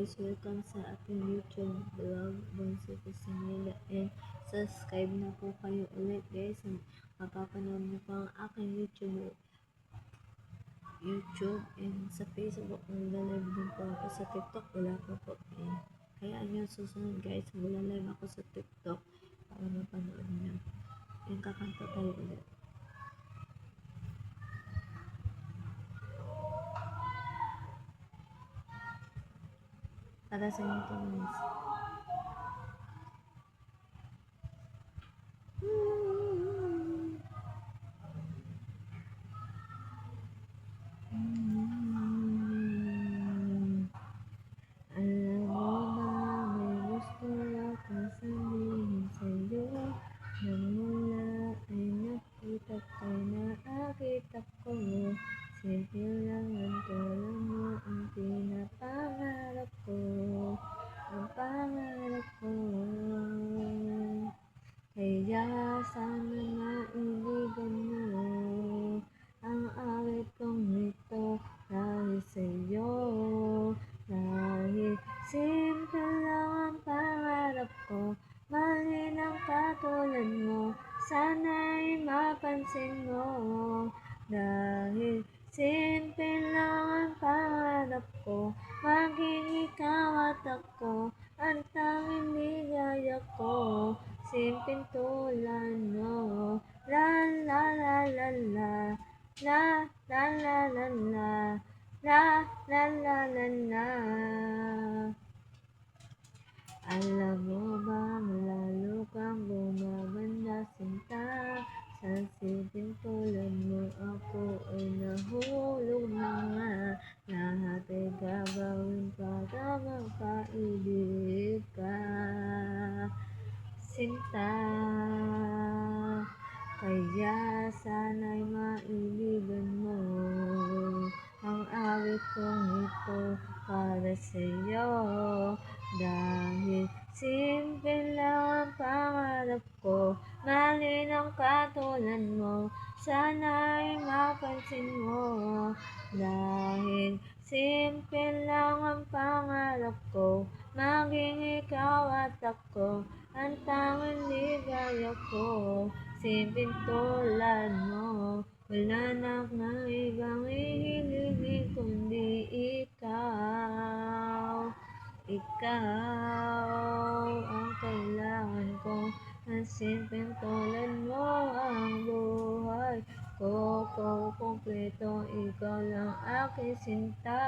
guys, welcome sa ating YouTube vlog, Bonsi Cusinilla, and subscribe na po kayo ulit guys. Mapapanood niyo po ang aking YouTube and sa Facebook, nag-live din po ako. Sa TikTok wala pa po eh. Kaya yun, susunod guys, mag-live ako sa TikTok para mapanood niyo. And kakanta tayo ulit. Para sa inyo to guys. Alam mo ba, may gusto akong sabihin sa'yo. Nang mula ay nakita ko'y nakita ko. Simple lang ang tulad mo ang pinapangarap ko. Ang pangarap ko. Kaya sana maibigan mo ang awit kong ito dahil sa'yo. Dahil simple lang ang pangarap ko, mahalin ang katulad mo, sana'y mapansin mo. Dahil simple lang ang pangarap ko, maging ikaw at ako, ang tanging ligaya ko. Simpleng tulad mo, la la la la la, la la la la la, la la la la la. Alam mo ba, lalo kang bumabanda sinta, sa simpleng tulad mo ako ay nahulog na nga. Lahat ay gagawin para mapaibig ka, sinta. Kaya sana'y maibigan mo ang awit kong ito para sa'yo. Dahil simple lang ang pangarap ko, mahalin ang katulad mo, sana'y mapansin mo. Dahil simple lang ang pangarap ko, maging ikaw at ako, ang tanging ligaya ko. Simpleng tulad mo, wala na akong ibang hihiligin kundi ikaw. Ikaw ang kailangan ko, ang simpleng tulad mo ang buhay ko. Kompleto, ikaw lang aking sinta.